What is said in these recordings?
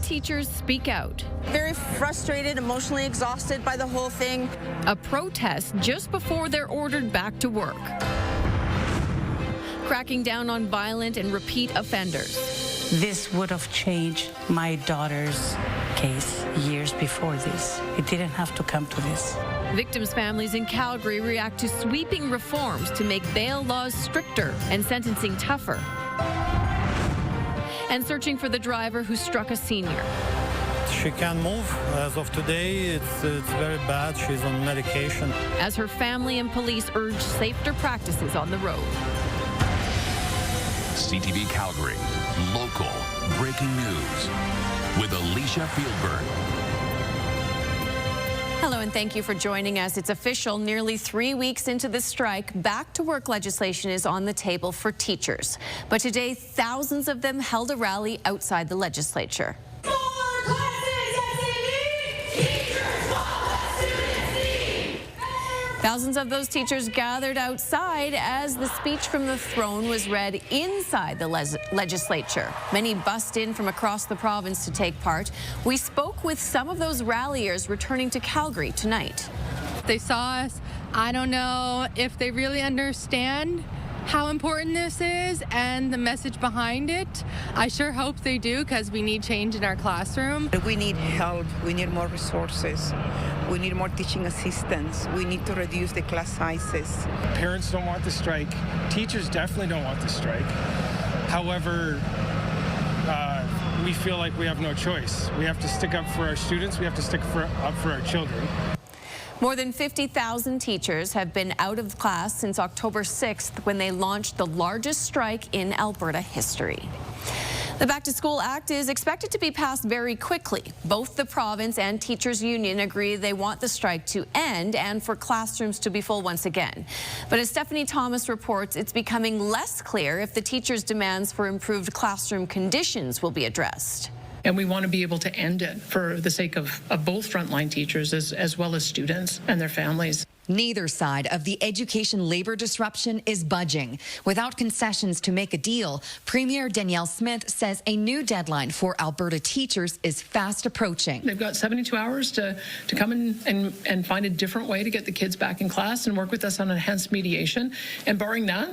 teachers speak out. Very frustrated, emotionally exhausted by the whole thing. A protest just before they're ordered back to work. Cracking down on violent and repeat offenders. This would have changed my daughter's case years before this. It didn't have to come to this. Victims' families in Calgary react to sweeping reforms to make bail laws stricter and sentencing tougher. And searching for the driver who struck a senior. She can't move. As of today, it's very bad. She's on medication. As her family and police urge safer practices on the road. CTV Calgary, local breaking news with Alicia Fieldberg. Hello and thank you for joining us. It's official, nearly 3 weeks into the strike, back to work legislation is on the table for teachers. But today, thousands of them held a rally outside the legislature. Thousands of those teachers gathered outside as the speech from the throne was read inside the legislature. Many bussed in from across the province to take part. We spoke with some of those ralliers returning to Calgary tonight. They saw us. I don't know if they really understand how important this is and the message behind it. I sure hope they do, because we need change in our classroom. We need help. We need more resources. We need more teaching assistants. We need to reduce the class sizes. Parents don't want the strike. Teachers definitely don't want the strike. However, we feel like we have no choice. We have to stick up for our students. We have to stick up for our children. More than 50,000 teachers have been out of class since October 6th, when they launched the largest strike in Alberta history. The Back to School Act is expected to be passed very quickly. Both the province and teachers union agree they want the strike to end and for classrooms to be full once again. But as Stephanie Thomas reports, it's becoming less clear if the teachers' demands for improved classroom conditions will be addressed. And we want to be able to end it for the sake of both frontline teachers as well as students and their families. Neither side of the education labor disruption is budging. Without concessions to make a deal, Premier Danielle Smith says a new deadline for Alberta teachers is fast approaching. They've got 72 hours to come in and find a different way to get the kids back in class and work with us on enhanced mediation. And barring that,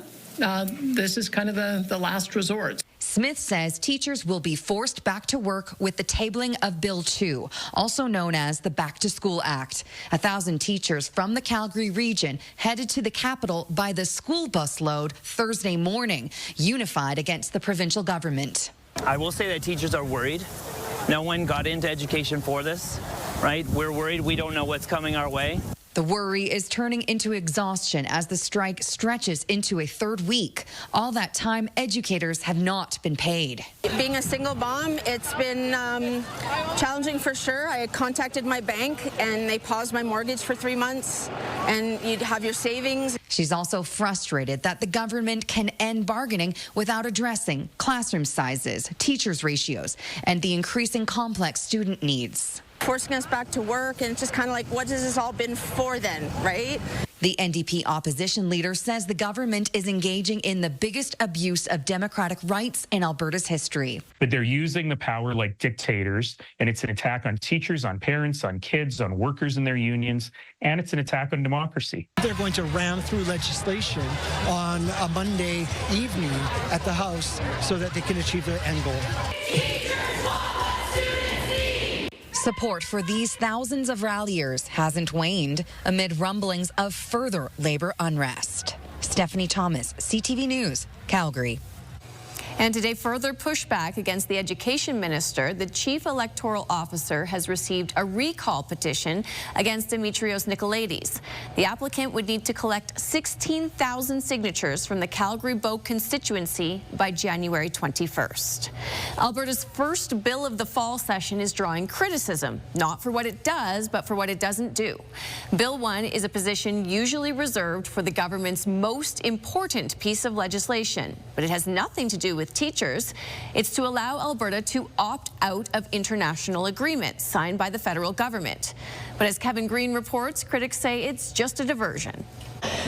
this is kind of the last resort. Smith says teachers will be forced back to work with the tabling of Bill 2, also known as the Back to School Act. 1,000 teachers from the Calgary region headed to the capital by the school bus load Thursday morning, unified against the provincial government. I will say that teachers are worried. No one got into education for this, right? We're worried. We don't know what's coming our way. The worry is turning into exhaustion as the strike stretches into a third week. All that time, educators have not been paid. Being a single mom, it's been challenging for sure. I contacted my bank and they paused my mortgage for 3 months, and you'd have your savings. She's also frustrated that the government can end bargaining without addressing classroom sizes, teachers' ratios, and the increasing complex student needs. Forcing us back to work, and it's just kind of like, what has this all been for then, right? The NDP opposition leader says the government is engaging in the biggest abuse of democratic rights in Alberta's history. But they're using the power like dictators, and it's an attack on teachers, on parents, on kids, on workers in their unions, and it's an attack on democracy. They're going to ram through legislation on a Monday evening at the House so that they can achieve their end goal. Support for these thousands of ralliers hasn't waned amid rumblings of further labor unrest. Stephanie Thomas, CTV News, Calgary. And today, further pushback against the education minister. The chief electoral officer has received a recall petition against Demetrios Nicolaides. The applicant would need to collect 16,000 signatures from the Calgary-Bow constituency by January 21st. Alberta's first bill of the fall session is drawing criticism, not for what it does, but for what it doesn't do. Bill 1 is a position usually reserved for the government's most important piece of legislation, but it has nothing to do with with teachers. It's to allow Alberta to opt out of international agreements signed by the federal government. But as Kevin Green reports, critics say it's just a diversion.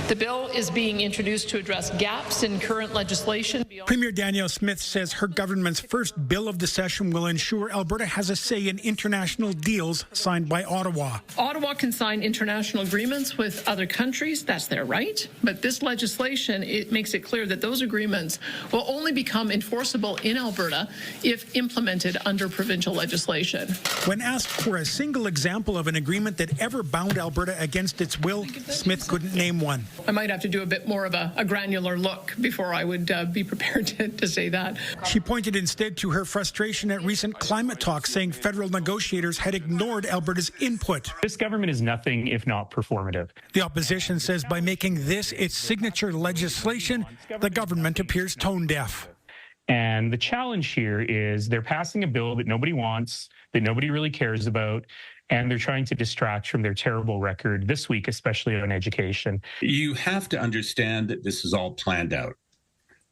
The bill is being introduced to address gaps in current legislation. Premier Danielle Smith says her government's first bill of the session will ensure Alberta has a say in international deals signed by Ottawa. Ottawa can sign international agreements with other countries. That's their right. But this legislation, it makes it clear that those agreements will only become enforceable in Alberta if implemented under provincial legislation. When asked for a single example of an agreement that ever bound Alberta against its will, Smith couldn't name one. I might have to do a bit more of a granular look before I would be prepared to say that. She pointed instead to her frustration at recent climate talks, saying federal negotiators had ignored Alberta's input. This government is nothing if not performative. The opposition says by making this its signature legislation, the government appears tone deaf. And the challenge here is they're passing a bill that nobody wants, that nobody really cares about, and they're trying to distract from their terrible record this week, especially on education. You have to understand that this is all planned out.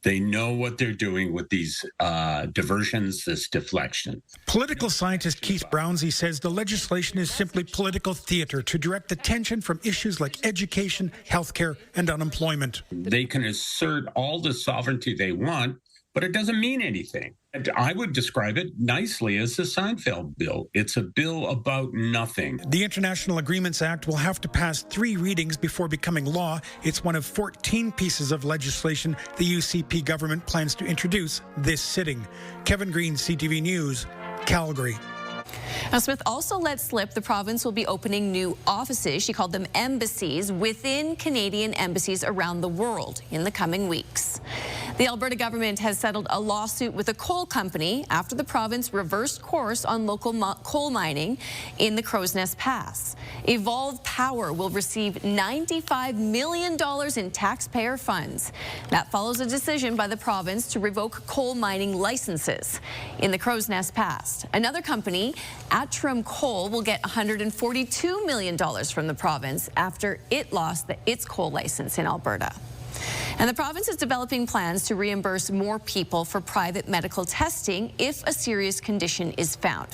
They know what they're doing with these diversions, this deflection. Political scientist Keith Brownsey says the legislation is simply political theater to direct attention from issues like education, healthcare, and unemployment. They can assert all the sovereignty they want, but it doesn't mean anything. And I would describe it nicely as the Seinfeld bill. It's a bill about nothing. The International Agreements Act will have to pass 3 readings before becoming law. It's one of 14 pieces of legislation the UCP government plans to introduce this sitting. Kevin Green, CTV News, Calgary. Now, Smith also let slip the province will be opening new offices, she called them embassies, within Canadian embassies around the world in the coming weeks. The Alberta government has settled a lawsuit with a coal company after the province reversed course on local coal mining in the Crow's Nest Pass. Evolve Power will receive $95 million in taxpayer funds. That follows a decision by the province to revoke coal mining licenses in the Crow's Nest Pass. Another company, Atrum Coal, will get $142 million from the province after it lost its coal license in Alberta. And the province is developing plans to reimburse more people for private medical testing if a serious condition is found.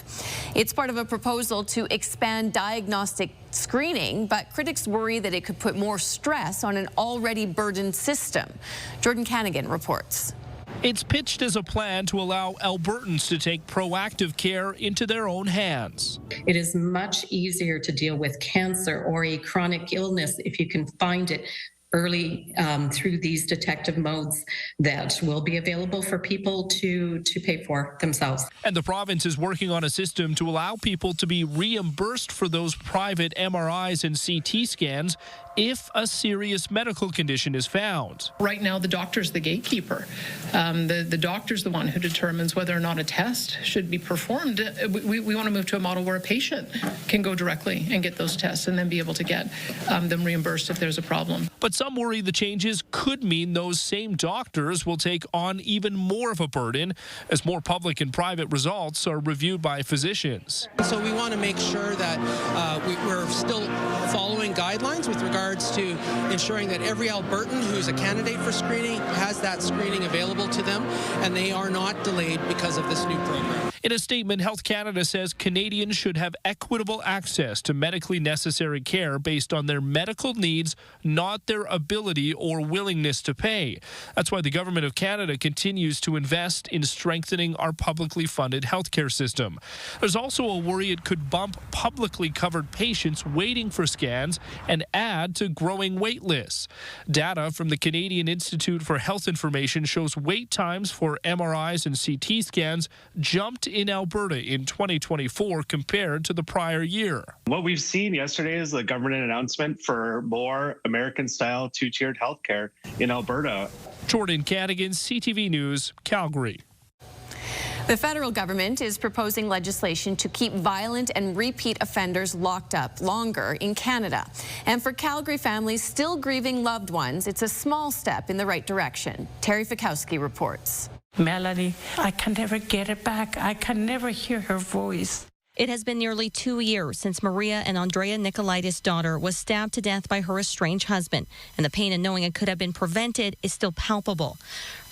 It's part of a proposal to expand diagnostic screening, but critics worry that it could put more stress on an already burdened system. Jordan Canagan reports. It's pitched as a plan to allow Albertans to take proactive care into their own hands. It is much easier to deal with cancer or a chronic illness if you can find it early through these detective modes that will be available for people to pay for themselves. And the province is working on a system to allow people to be reimbursed for those private MRIs and CT scans if a serious medical condition is found. Right now, the doctor's the gatekeeper. The doctor's the one who determines whether or not a test should be performed. We want to move to a model where a patient can go directly and get those tests and then be able to get them reimbursed if there's a problem. But some worry the changes could mean those same doctors will take on even more of a burden as more public and private results are reviewed by physicians. So we want to make sure that we're still following guidelines with regards to ensuring that every Albertan who's a candidate for screening has that screening available to them, and they are not delayed because of this new program. In a statement, Health Canada says Canadians should have equitable access to medically necessary care based on their medical needs, not their ability or willingness to pay. That's why the Government of Canada continues to invest in strengthening our publicly funded healthcare system. There's also a worry it could bump publicly covered patients waiting for scans and add to growing wait lists. Data from the Canadian Institute for Health Information shows wait times for MRIs and CT scans jumped in Alberta in 2024 compared to the prior year. What we've seen yesterday is the government announcement for more American-style two-tiered healthcare in Alberta. Jordan Cadigan, CTV News, Calgary. The federal government is proposing legislation to keep violent and repeat offenders locked up longer in Canada. And for Calgary families still grieving loved ones, it's a small step in the right direction. Terry Fikowski reports. Melody, I can never get it back. I can never hear her voice. It has been nearly 2 years since Maria and Andrea Nicolaitis' daughter was stabbed to death by her estranged husband, and the pain in knowing it could have been prevented is still palpable.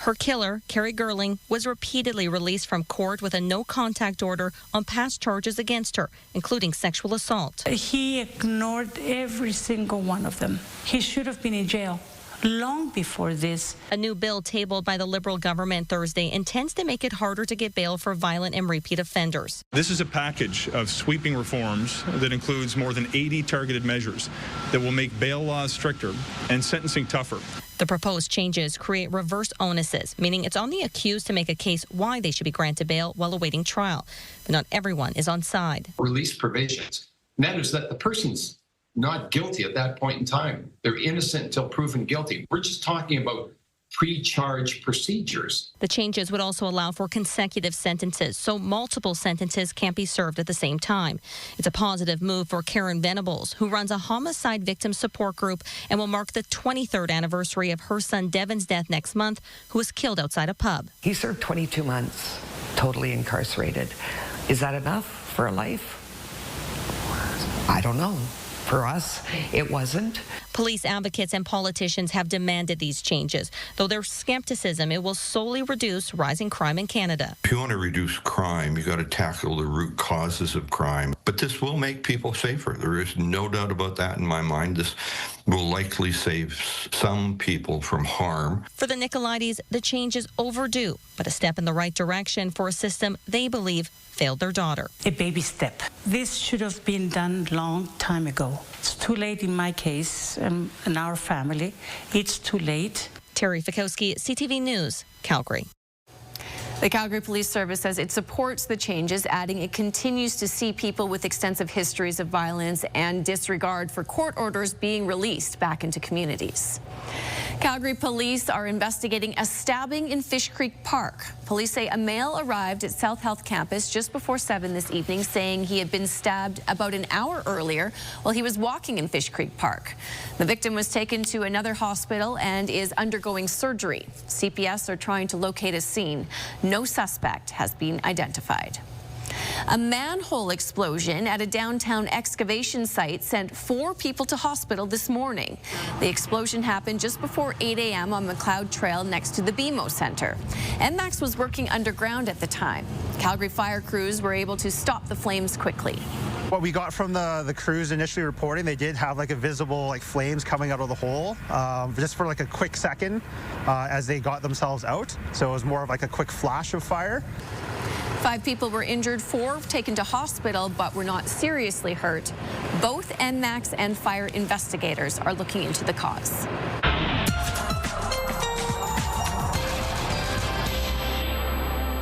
Her killer, Carrie Gerling, was repeatedly released from court with a no-contact order on past charges against her, including sexual assault. He ignored every single one of them. He should have been in jail long before this. A new bill tabled by the Liberal government Thursday intends to make it harder to get bail for violent and repeat offenders. This is a package of sweeping reforms that includes more than 80 targeted measures that will make bail laws stricter and sentencing tougher. The proposed changes create reverse onuses, meaning it's on the accused to make a case why they should be granted bail while awaiting trial. But not everyone is on side. Release provisions. And that is that the person's not guilty at that point in time. They're innocent until proven guilty. We're just talking about pre-charge procedures. The changes would also allow for consecutive sentences, so multiple sentences can't be served at the same time. It's a positive move for Karen Venables, who runs a homicide victim support group and will mark the 23rd anniversary of her son Devin's death next month, who was killed outside a pub. He served 22 months, totally incarcerated. Is that enough for a life? I don't know. For us, it wasn't. Police advocates and politicians have demanded these changes, though there's skepticism it will solely reduce rising crime in Canada. If you want to reduce crime, you got to tackle the root causes of crime. But this will make people safer. There is no doubt about that in my mind. This will likely save some people from harm. For the Nicolaitis, the change is overdue, but a step in the right direction for a system they believe failed their daughter. A baby step. This should have been done long time ago. It's too late in my case and in our family. It's too late. Terry Fikowski, CTV News, Calgary. The Calgary Police Service says it supports the changes, adding it continues to see people with extensive histories of violence and disregard for court orders being released back into communities. Calgary police are investigating a stabbing in Fish Creek Park. Police say a male arrived at South Health Campus just before 7 this evening, saying he had been stabbed about an hour earlier while he was walking in Fish Creek Park. The victim was taken to another hospital and is undergoing surgery. CPS are trying to locate a scene. No suspect has been identified. A manhole explosion at a downtown excavation site sent 4 people to hospital this morning. The explosion happened just before 8 a.m. on McLeod Trail next to the BMO Centre. MMAX was working underground at the time. Calgary fire crews were able to stop the flames quickly. What we got from the crews initially reporting, they did have like a visible like flames coming out of the hole just for like a quick second as they got themselves out. So it was more of like a quick flash of fire. 5 people were injured, 4 taken to hospital, but were not seriously hurt. Both MMAX and fire investigators are looking into the cause.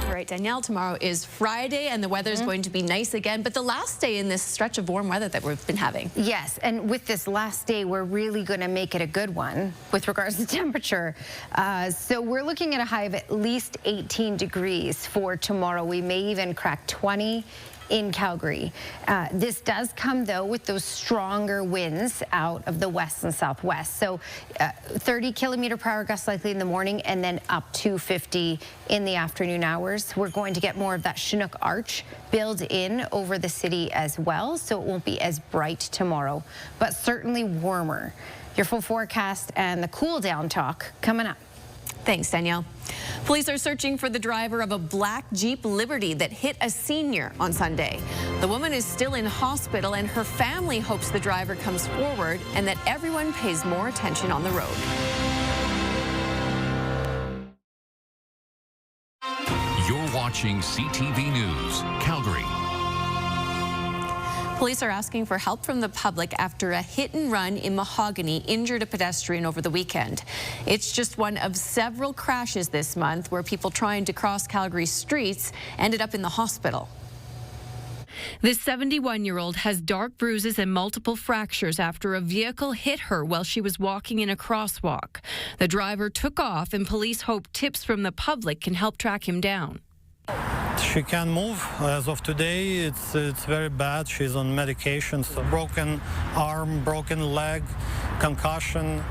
All right, Danielle, tomorrow is Friday and the weather is going to be nice again, but the last day in this stretch of warm weather that we've been having. Yes, and with this last day, we're really going to make it a good one with regards to temperature. So we're looking at a high of at least 18 degrees for tomorrow. We may even crack 20 in Calgary. This does come, though, with those stronger winds out of the west and southwest. So 30-kilometer-per-hour gusts likely in the morning and then up to 50 in the afternoon hours. We're going to get more of that Chinook arch build in over the city as well, so it won't be as bright tomorrow, but certainly warmer. Your full forecast and the cool down talk coming up. Thanks, Danielle. Police are searching for the driver of a black Jeep Liberty that hit a senior on Sunday. The woman is still in hospital, and her family hopes the driver comes forward and that everyone pays more attention on the road. You're watching CTV News, Calgary. Police are asking for help from the public after a hit and run in Mahogany injured a pedestrian over the weekend. It's just one of several crashes this month where people trying to cross Calgary's streets ended up in the hospital. This 71-year-old has dark bruises and multiple fractures after a vehicle hit her while she was walking in a crosswalk. The driver took off, and police hope tips from the public can help track him down. She can't move. As of today, it's very bad. She's on medication. So broken arm, broken leg, concussion,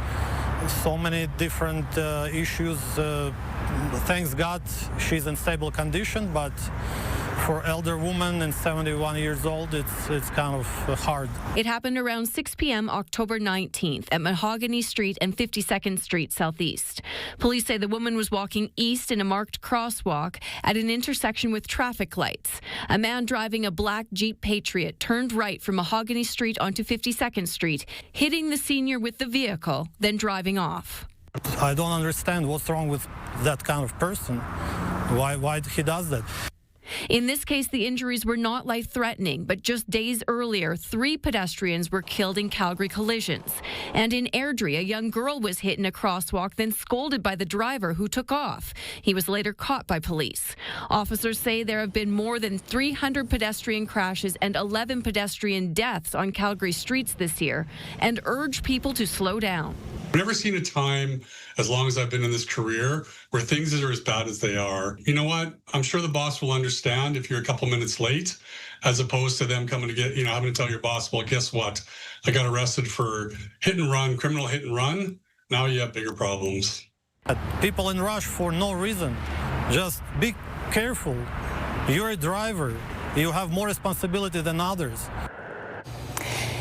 so many different issues. Thanks God, she's in stable condition, but For elder woman and 71 years old, it's kind of hard. It happened around 6 p.m. October 19th at Mahogany Street and 52nd Street Southeast. Police say the woman was walking east in a marked crosswalk at an intersection with traffic lights. A man driving a black Jeep Patriot turned right from Mahogany Street onto 52nd Street, hitting the senior with the vehicle, then driving off. I don't understand what's wrong with that kind of person. Why he does that? In this case, the injuries were not life-threatening, but just days earlier, 3 pedestrians were killed in Calgary collisions. And in Airdrie, a young girl was hit in a crosswalk, then scolded by the driver who took off. He was later caught by police. Officers say there have been more than 300 pedestrian crashes and 11 pedestrian deaths on Calgary streets this year, and urge people to slow down. I've never seen a time, as long as I've been in this career, where things are as bad as they are. You know what? I'm sure the boss will understand if you're a couple minutes late, as opposed to them coming to get, having to tell your boss, well, guess what? I got arrested for hit and run, criminal hit and run. Now you have bigger problems. People in rush for no reason. Just be careful. You're a driver. You have more responsibility than others.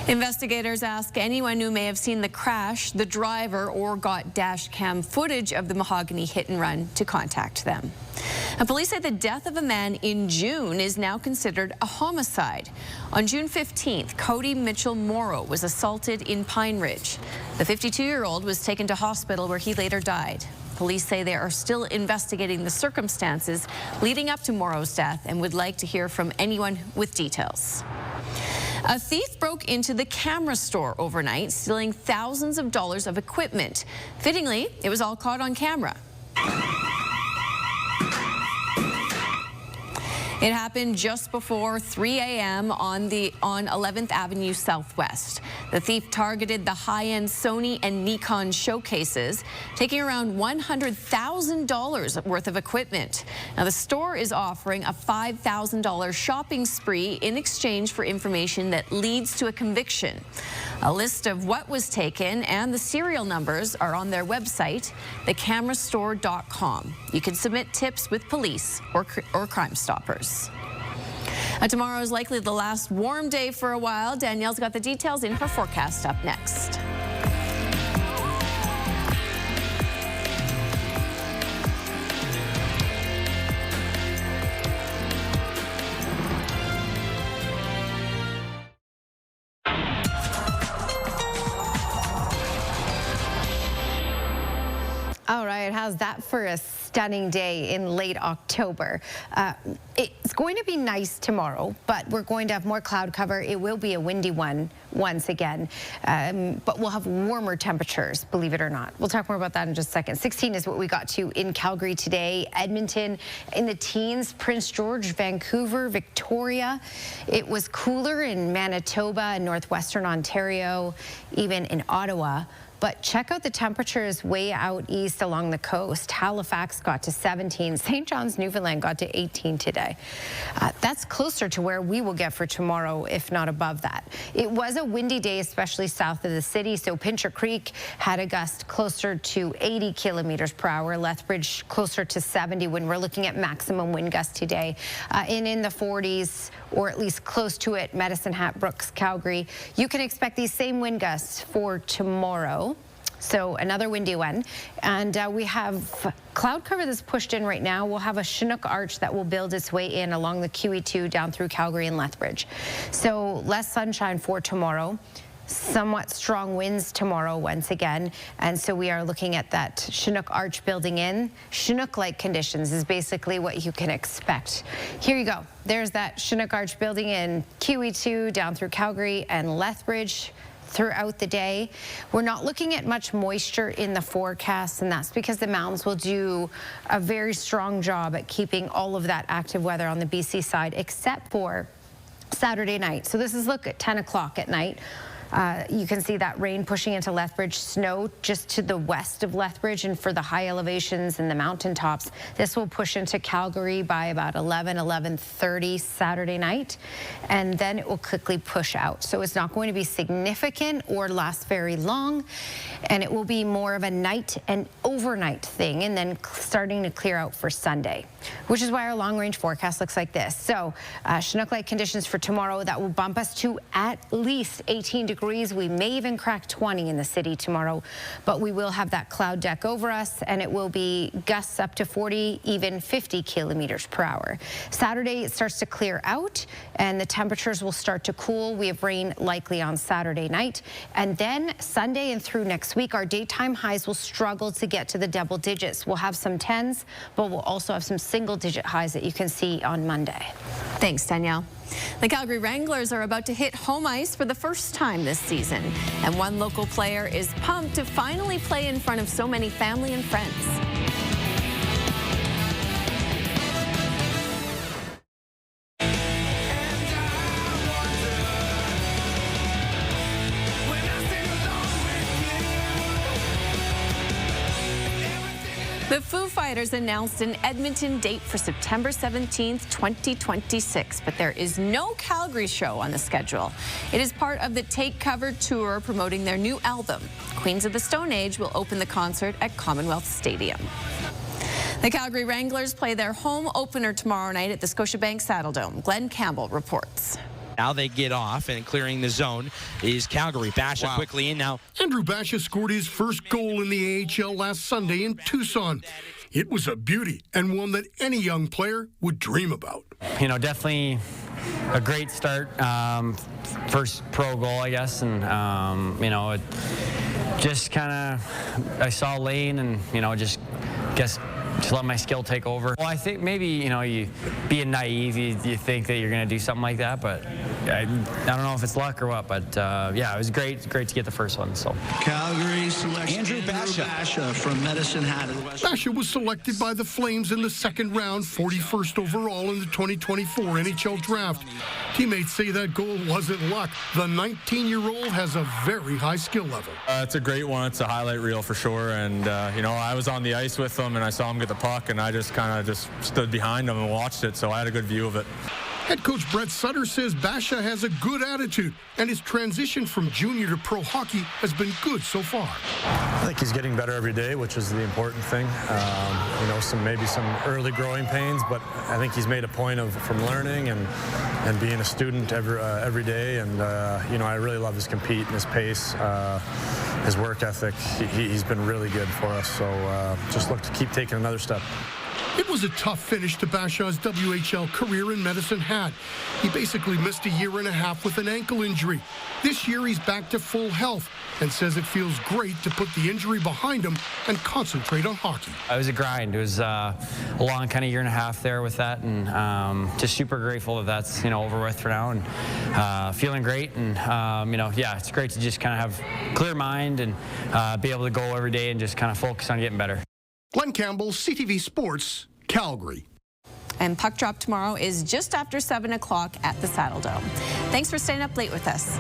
Investigators ask anyone who may have seen the crash, the driver, or got dash cam footage of the Mahogany hit and run to contact them. And police say the death of a man in June is now considered a homicide. On June 15th, Cody Mitchell Morrow was assaulted in Pine Ridge. The 52-year-old was taken to hospital where he later died. Police say they are still investigating the circumstances leading up to Morrow's death and would like to hear from anyone with details. A thief broke into the camera store overnight, stealing thousands of dollars of equipment. Fittingly, it was all caught on camera. It happened just before 3 a.m. on 11th Avenue Southwest. The thief targeted the high-end Sony and Nikon showcases, taking around $100,000 worth of equipment. Now, the store is offering a $5,000 shopping spree in exchange for information that leads to a conviction. A list of what was taken and the serial numbers are on their website, thecamerastore.com. You can submit tips with police or Crime Stoppers. Tomorrow is likely the last warm day for a while. Danielle's got the details in her forecast up next. All right, how's that for a stunning day in late October? It's going to be nice tomorrow, but we're going to have more cloud cover. It will be a windy one once again, but we'll have warmer temperatures, believe it or not. We'll talk more about that in just a second. 16 is what we got to in Calgary today. Edmonton in the teens, Prince George, Vancouver, Victoria. It was cooler in Manitoba and northwestern Ontario, even in Ottawa. But check out the temperatures way out east along the coast. Halifax got to 17. St. John's, Newfoundland got to 18 today. That's closer to where we will get for tomorrow, if not above that. It was a windy day, especially south of the city. So Pincher Creek had a gust closer to 80 kilometers per hour. Lethbridge closer to 70 when we're looking at maximum wind gusts today. And in the 40s, or at least close to it, Medicine Hat, Brooks, Calgary. You can expect these same wind gusts for tomorrow. So another windy one. And we have cloud cover that's pushed in right now. We'll have a Chinook arch that will build its way in along the QE2 down through Calgary and Lethbridge. So less sunshine for tomorrow. Somewhat strong winds tomorrow once again, and so we are looking at that Chinook arch building in. Chinook-like conditions is basically what you can expect. Here you go. There's that Chinook arch building in QE2 down through Calgary and Lethbridge throughout the day. We're not looking at much moisture in the forecast, and that's because the mountains will do a very strong job at keeping all of that active weather on the BC side, except for Saturday night. So this is look at 10 o'clock at night. You can see that rain pushing into Lethbridge, snow just to the west of Lethbridge, and for the high elevations and the mountaintops, this will push into Calgary by about 11:30 Saturday night, and then it will quickly push out. So it's not going to be significant or last very long, and it will be more of a night and overnight thing, and then starting to clear out for Sunday, which is why our long-range forecast looks like this. So Chinook-like conditions for tomorrow, that will bump us to at least 18 degrees. We may even crack 20 in the city tomorrow, but we will have that cloud deck over us, and it will be gusts up to 40, even 50 kilometers per hour. Saturday, it starts to clear out, and the temperatures will start to cool. We have rain likely on Saturday night, and then Sunday and through next week, our daytime highs will struggle to get to the double digits. We'll have some 10s, but we'll also have some single-digit highs that you can see on Monday. Thanks, Danielle. The Calgary Wranglers are about to hit home ice for the first time this season, and one local player is pumped to finally play in front of so many family and friends. The Foo Fighters announced an Edmonton date for September 17th, 2026, but there is no Calgary show on the schedule. It is part of the Take Cover tour promoting their new album. Queens of the Stone Age will open the concert at Commonwealth Stadium. The Calgary Wranglers play their home opener tomorrow night at the Scotiabank Saddledome. Glenn Campbell reports. Now they get off, and clearing the zone is Calgary. Basha quickly in now. Andrew Basha scored his first goal in the AHL last Sunday in Tucson. It was a beauty, and one that any young player would dream about. You know, definitely a great start. First pro goal, I guess, and, you know, it just kind of, I saw lane and, you know, just let my skill take over. Well, I think maybe, you know, you being naive, you think that you're going to do something like that, but I don't know if it's luck or what, but yeah, it was great to get the first one. So Calgary selects Andrew Basha from Medicine Hat. Basha was selected by the Flames in the second round, 41st overall in the 2024 NHL draft. Teammates say that goal wasn't luck. The 19-year-old has a very high skill level. It's a great one. It's a highlight reel for sure. And, you know, I was on the ice with him, and I saw him get the puck, and I just kind of stood behind him and watched it, so I had a good view of it. Head coach Brett Sutter says Basha has a good attitude, and his transition from junior to pro hockey has been good so far. I think he's getting better every day, which is the important thing. You know, maybe some early growing pains, but I think he's made a point from learning and being a student every day. And you know, I really love his compete and his pace, his work ethic. He's been really good for us. So just look to keep taking another step. It was a tough finish to Basha's WHL career in Medicine Hat. He basically missed a year and a half with an ankle injury. This year he's back to full health and says it feels great to put the injury behind him and concentrate on hockey. It was a grind. It was a long kind of year and a half there with that, and just super grateful that that's, you know, over with for now, and feeling great. And you know, yeah, it's great to just kind of have clear mind and be able to go every day and just kind of focus on getting better. Glenn Campbell, CTV Sports, Calgary. And puck drop tomorrow is just after 7 o'clock at the Saddledome. Thanks for staying up late with us.